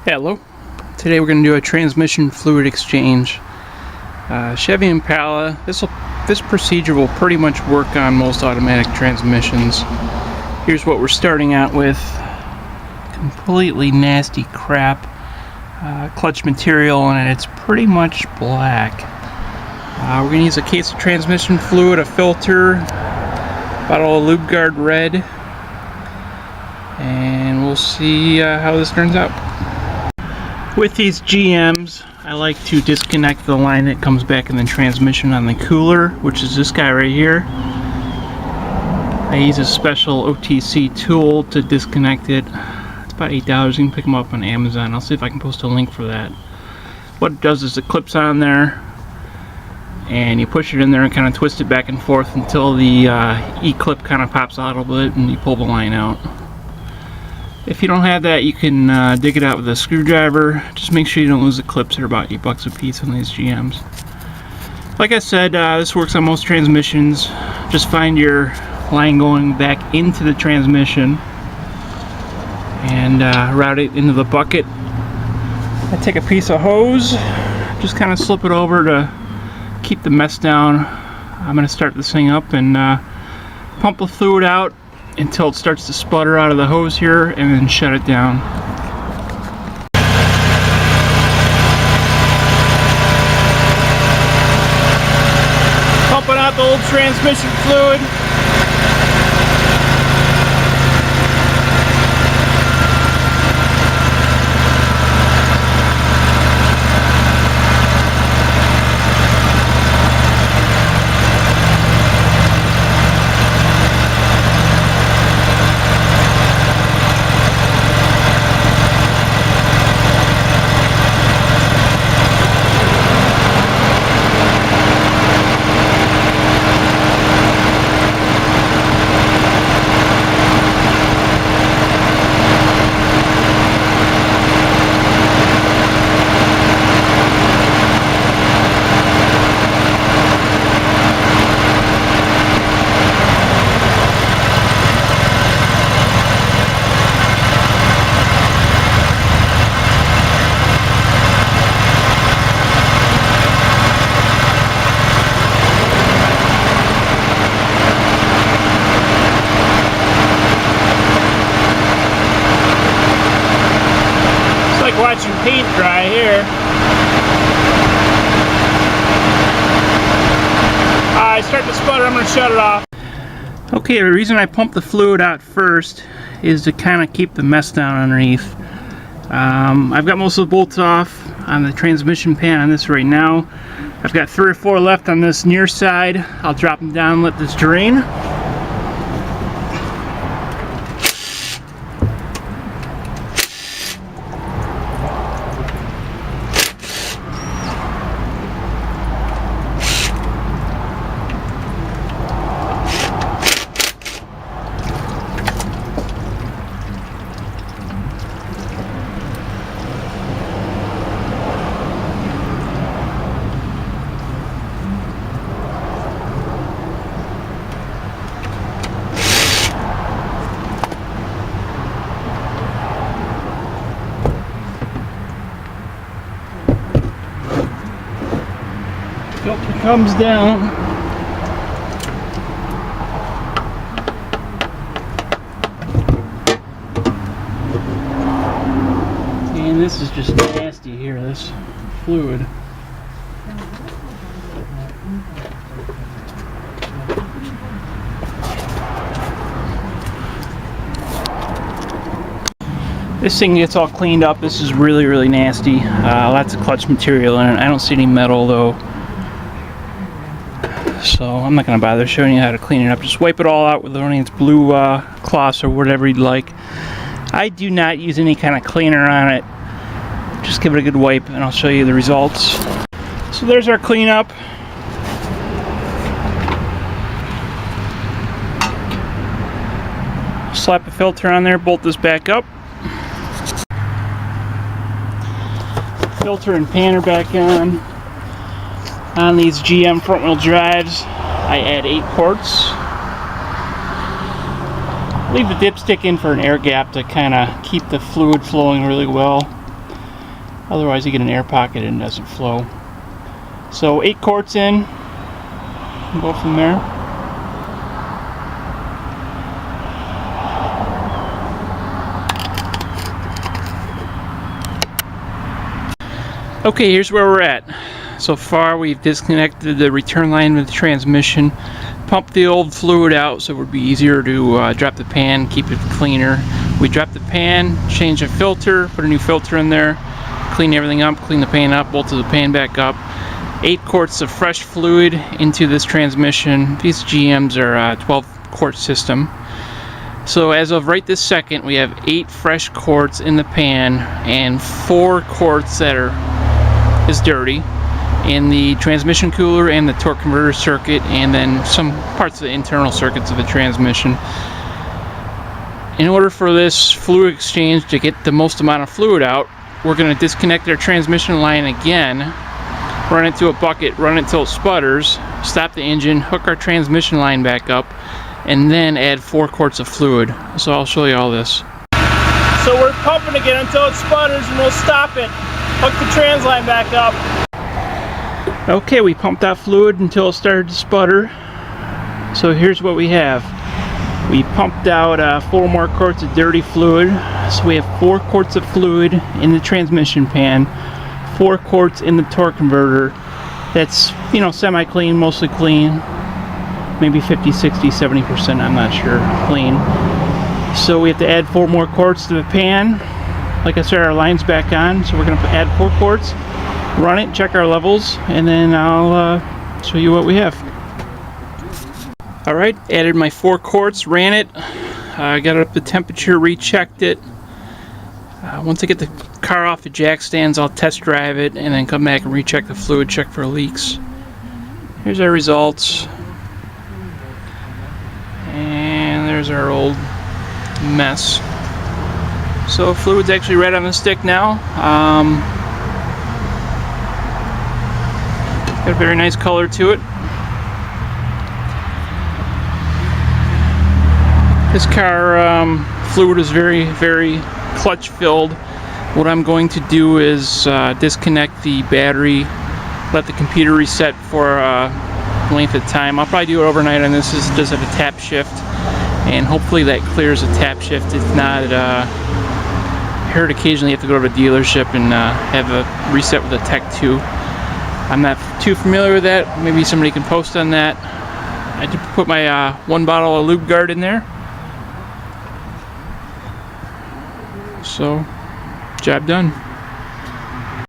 Hello. Today we're going to do a transmission fluid exchange. Chevy Impala. This procedure will pretty much work on most automatic transmissions. Here's what we're starting out with. Completely nasty crap clutch material, and it's pretty much black. We're going to use a case of transmission fluid, a filter, bottle of Lube Guard Red, and we'll see how this turns out. With these GMs, I like to disconnect the line that comes back in the transmission on the cooler, which is this guy right here. I use a special OTC tool to disconnect it. It's about $8. You can pick them up on Amazon. I'll see if I can post a link for that. What it does is it clips on there, and you push it in there and kind of twist it back and forth until the E-clip kind of pops out a little bit, and you pull the line out. If you don't have that, you can dig it out with a screwdriver. Just make sure you don't lose the clips. They're about $8 a piece on these GMs. Like I said, this works on most transmissions. Just find your line going back into the transmission and route it into the bucket. I take a piece of hose, just kind of slip it over to keep the mess down. I'm going to start this thing up and pump the fluid out until it starts to sputter out of the hose here, and then shut it down. Pumping out the old transmission fluid. Watching paint dry here. It's starting to sputter. I'm going to shut it off. Okay, the reason I pump the fluid out first is to kind of keep the mess down underneath. I've got most of the bolts off on the transmission pan on this right now. I've got 3 or 4 left on this near side. I'll drop them down and let this drain. Filter comes down. And this is just nasty here, this fluid. This thing gets all cleaned up. This is really, really nasty. Lots of clutch material in it. I don't see any metal though. So I'm not going to bother showing you how to clean it up. Just wipe it all out with one of these blue cloths or whatever you'd like. I do not use any kind of cleaner on it. Just give it a good wipe and I'll show you the results. So there's our cleanup. Slap a filter on there, bolt this back up. Filter and pan are back on. On these GM front wheel drives, I add 8 quarts. Leave the dipstick in for an air gap to kind of keep the fluid flowing really well. Otherwise you get an air pocket and it doesn't flow. So 8 quarts in, go from there. Okay, here's where we're at. So far we've disconnected the return line with the transmission, pumped the old fluid out so it would be easier to drop the pan, keep it cleaner. We dropped the pan, changed the filter, put a new filter in there, clean everything up, clean the pan up, bolted the pan back up. 8 quarts of fresh fluid into this transmission. These GMs are a 12-quart system. So as of right this second, we have 8 fresh quarts in the pan and 4 quarts that is dirty in the transmission cooler and the torque converter circuit, and then some parts of the internal circuits of the transmission. In order for this fluid exchange to get the most amount of fluid out, we're going to disconnect our transmission line again, run it to a bucket, run it till it sputters, stop the engine, hook our transmission line back up, and then add 4 quarts of fluid. So I'll show you all this. So we're pumping again until it sputters and we'll stop it. Hook the trans line back up. Okay, we pumped out fluid until it started to sputter. So here's what we have. We pumped out 4 more quarts of dirty fluid. So we have 4 quarts of fluid in the transmission pan, 4 quarts in the torque converter. That's, you know, semi-clean, mostly clean. Maybe 50, 60, 70%, I'm not sure, clean. So we have to add 4 more quarts to the pan. Like I said, our line's back on, so we're going to add 4 quarts, run it, check our levels, and then I'll show you what we have. Alright, added my 4 quarts, ran it, got it up to temperature, rechecked it. Once I get the car off the jack stands, I'll test drive it and then come back and recheck the fluid, check for leaks. Here's our results. And there's our old mess. So fluid's actually right on the stick now. Got a very nice color to it. This car fluid is very, very clutch filled. What I'm going to do is disconnect the battery, let the computer reset for length of time. I'll probably do it overnight on this. This does have a tap shift, and hopefully that clears the tap shift. If not, I heard occasionally you have to go to a dealership and have a reset with a Tech 2. I'm not too familiar with that. Maybe somebody can post on that. I did put my 1 bottle of Lube Guard in there. So, job done.